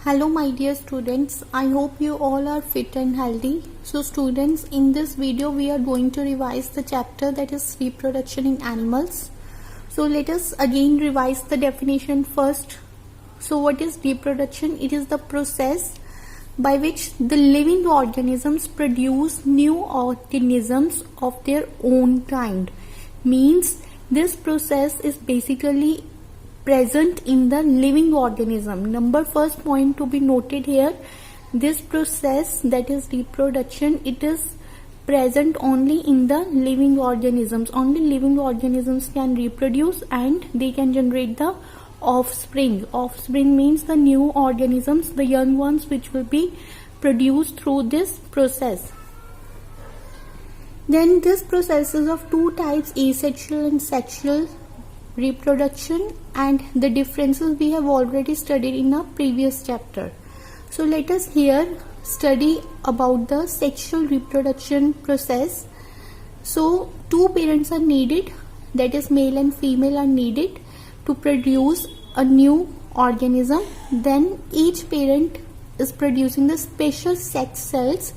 Hello my dear students, I hope you all are fit and healthy. So students, in this video we are going to revise the chapter that is reproduction in animals. So let us again revise the definition first. So what is reproduction? It is the process by which the living organisms produce new organisms of their own kind. Means this process is basically present in the living organism. Number first point to be noted here, this process that is reproduction, it is present only in the living organisms. Only living organisms can reproduce and they can generate the offspring. Offspring means the new organisms, the young ones which will be produced through this process. Then this process is of two types, asexual and sexual reproduction, and the differences we have already studied in a previous chapter. So let us here study about the sexual reproduction process. So two parents are needed, that is male and female are needed to produce a new organism. Then each parent is producing the special sex cells,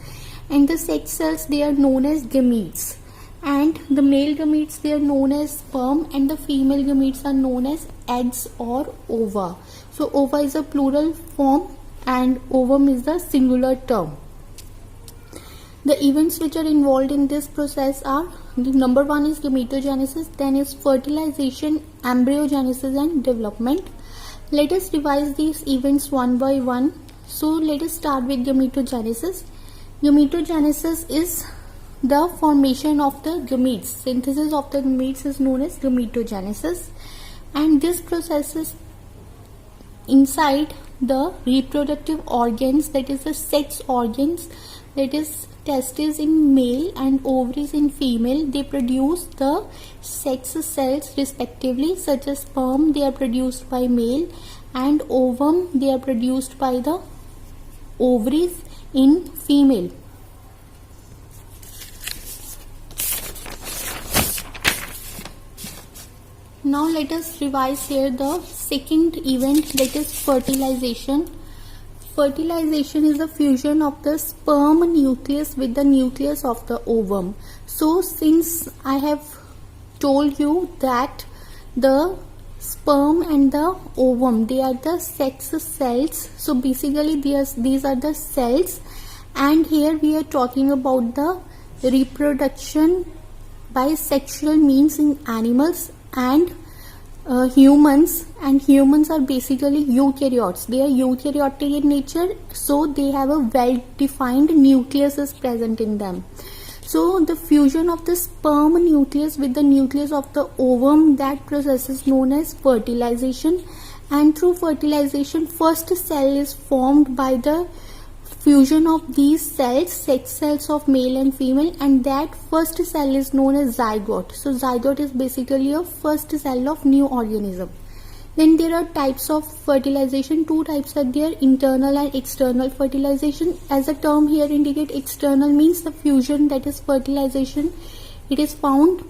and the sex cells, they are known as gametes. And the male gametes, they are known as sperm, and the female gametes are known as eggs or ova. So ova is a plural form and ovum is the singular term. The events which are involved in this process are, the number one is gametogenesis, then is fertilization, embryogenesis and development. Let us revise these events one by one. So let us start with gametogenesis. Gametogenesis is the formation of the gametes. Synthesis of the gametes is known as gametogenesis, and this process is inside the reproductive organs, that is the sex organs, that is testes in male and ovaries in female. They produce the sex cells respectively, such as sperm, they are produced by male, and ovum, they are produced by the ovaries in female. Now let us revise here the second event, that is fertilization. Fertilization is the fusion of the sperm nucleus with the nucleus of the ovum. So since I have told you that the sperm and the ovum, they are the sex cells, so basically these are the cells, and here we are talking about the reproduction by sexual means in animals and humans, and humans are basically eukaryotes. They are eukaryotic in nature, so they have a well defined nucleus is present in them. So the fusion of the sperm nucleus with the nucleus of the ovum, that process is known as fertilization, and through fertilization first cell is formed by the fusion of these cells, sex cells of male and female, and that first cell is known as zygote. So zygote is basically a first cell of new organism. Then there are types of fertilization. Two types are there, internal and external fertilization. As the term here indicate, external means the fusion, that is fertilization, it is found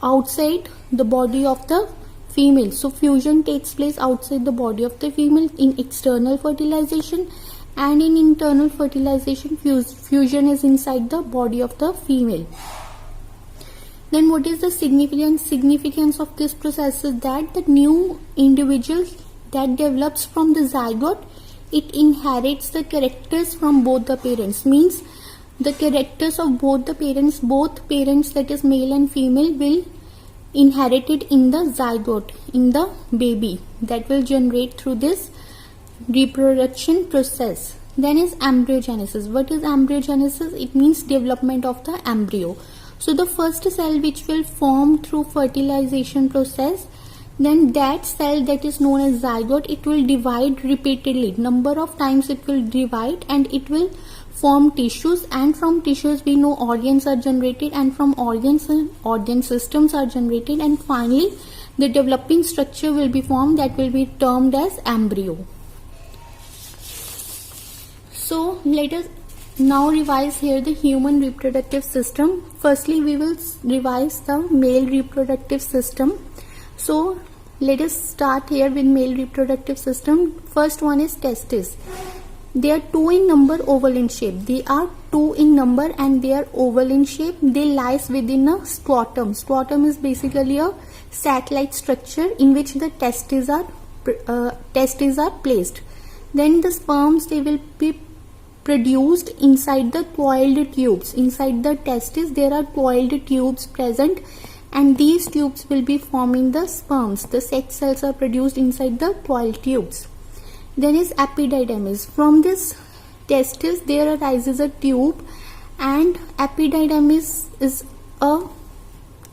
outside the body of the female. So fusion takes place outside the body of the female in external fertilization, and in internal fertilization fusion is inside the body of the female. Then what is the significance of this process is that the new individual that develops from the zygote, it inherits the characters from both the parents. Means the characters of both the parents, that is male and female, will inherit it in the zygote, in the baby that will generate through this reproduction process. Then is embryogenesis. What is embryogenesis? It means development of the embryo. So the first cell which will form through fertilization process, then that cell that is known as zygote, it will divide repeatedly. Number of times it will divide, and it will form tissues, and from tissues we know organs are generated, and from organs organ systems are generated, and finally the developing structure will be formed that will be termed as embryo. So let us now revise here the human reproductive system. Firstly we will revise the male reproductive system. So Let us start here with male reproductive system. First one is testes. They are two in number, oval in shape. They are two in number and they are oval in shape. They lies within a scrotum. Scrotum is basically a satellite structure in which the testes are placed. Then the sperms, they will be produced inside the coiled tubes. Inside the testes there are coiled tubes present, and these tubes will be forming the sperms. The sex cells are produced inside the coiled tubes. Then is epididymis. From this testis there arises a tube, and epididymis is a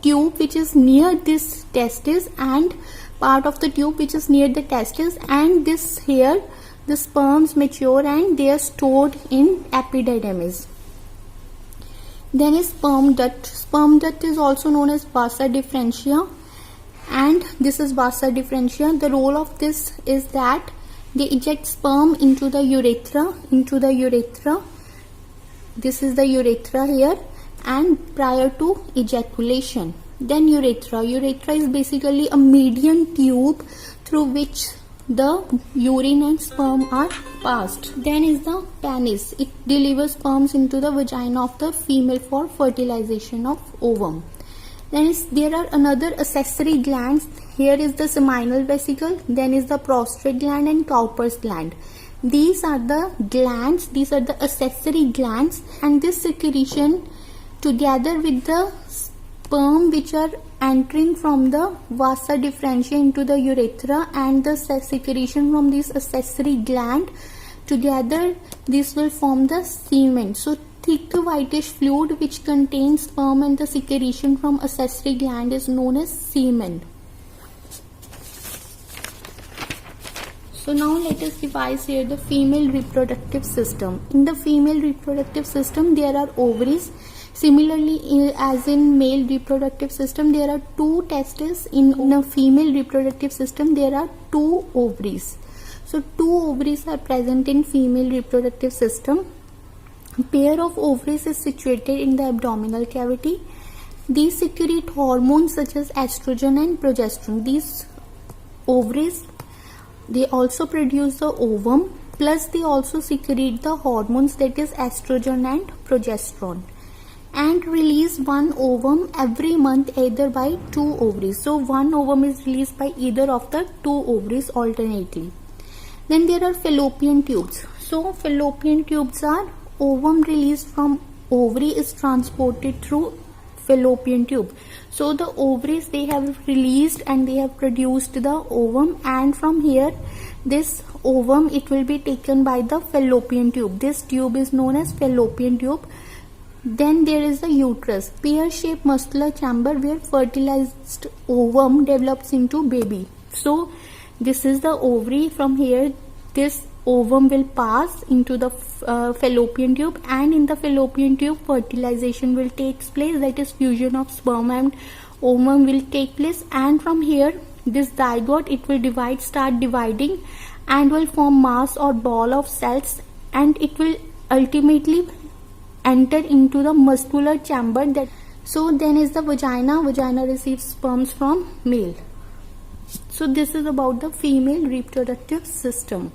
tube which is near this testis and part of the tube which is near the testis, and this here the sperms mature and they are stored in epididymis. Then is sperm duct. Sperm duct is also known as vasa differentia, and this is vasa differentia. The role of this is that they eject sperm into the urethra. This is the urethra here, and prior to ejaculation. Then urethra is basically a median tube through which the urine and sperm are passed. Then is the penis. It delivers sperms into the vagina of the female for fertilization of ovum. Then there are another accessory glands. Here is the seminal vesicle, then is the prostate gland and Cowper's gland. These are the glands, these are the accessory glands, and this secretion together with the sperm which are entering from the vasa differentia into the urethra and the secretion from this accessory gland, together this will form the semen. So thick whitish fluid which contains sperm and the secretion from accessory gland is known as semen. So now let us revise here the female reproductive system. In the female reproductive system there are ovaries. Similarly, as in male reproductive system, there are two testes. In a female reproductive system, there are two ovaries. So two ovaries are present in female reproductive system. A pair of ovaries is situated in the abdominal cavity. These secrete hormones such as estrogen and progesterone. These ovaries, they also produce the ovum, plus they also secrete the hormones, that is estrogen and progesterone, and release one ovum every month either by two ovaries. So one ovum is released by either of the two ovaries alternately. Then there are fallopian tubes. So fallopian tubes are ovum released from ovary is transported through fallopian tube. So the ovaries, they have released and they have produced the ovum, and from here this ovum, it will be taken by the fallopian tube. This tube is known as fallopian tube. Then there is the uterus, pear-shaped muscular chamber where fertilized ovum develops into baby. So this is the ovary. From here this ovum will pass into the fallopian tube, and in the fallopian tube fertilization will take place, that is fusion of sperm and ovum will take place, and from here this zygote, it will start dividing and will form mass or ball of cells, and it will ultimately enter into the muscular chamber. That so then is the vagina receives sperms from male. So this is about the female reproductive system.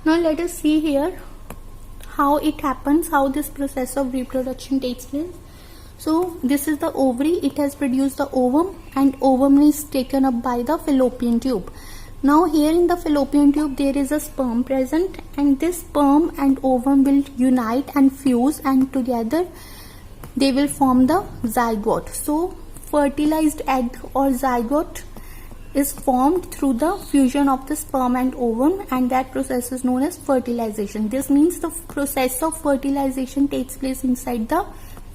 Now let us see here how it happens, how this process of reproduction takes place. So this is the ovary, it has produced the ovum, and ovum is taken up by the fallopian tube. Now here in the fallopian tube there is a sperm present, and this sperm and ovum will unite and fuse, and together they will form the zygote. So fertilized egg or zygote is formed through the fusion of the sperm and ovum, and that process is known as fertilization. This means the process of fertilization takes place inside the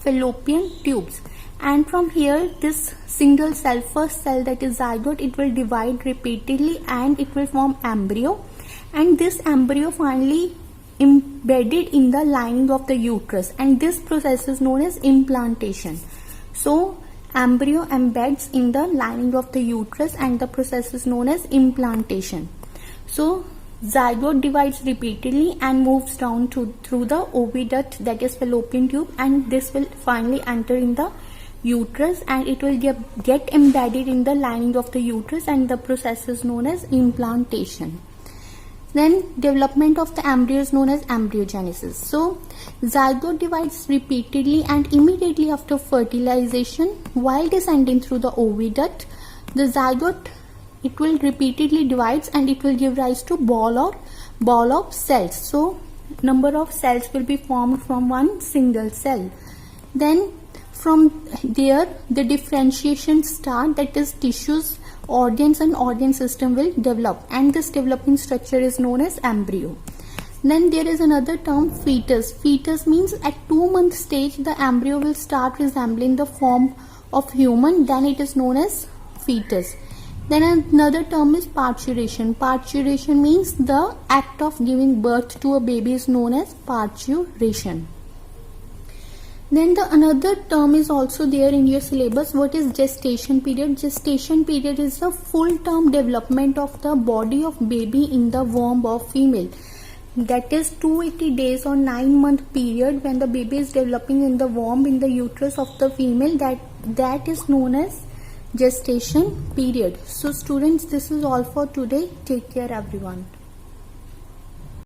fallopian tubes, and from here this single cell, first cell, that is zygote, it will divide repeatedly and it will form embryo, and this embryo finally embedded in the lining of the uterus, and this process is known as implantation. So embryo embeds in the lining of the uterus and the process is known as implantation. So zygote divides repeatedly and moves down through the oviduct, that is fallopian tube, and this will finally enter in the uterus, and it will get embedded in the lining of the uterus, and the process is known as implantation. Then development of the embryo is known as embryogenesis. So zygote divides repeatedly and immediately after fertilization while descending through the oviduct. The zygote, it will repeatedly divides and it will give rise to ball of cells. So number of cells will be formed from one single cell. Then from there the differentiation start, that is tissues, organs and organ system will develop, and this developing structure is known as embryo. Then there is another term, fetus. Fetus means at 2-month stage the embryo will start resembling the form of human, then it is known as fetus. Then another term is parturition. Parturition means the act of giving birth to a baby is known as parturition. Then the another term is also there in your syllabus. What is gestation period? Gestation period is the full term development of the body of baby in the womb of female. That is 280 days or 9-month period when the baby is developing in the womb, in the uterus of the female. That is known as gestation period. So students, this is all for today. Take care everyone.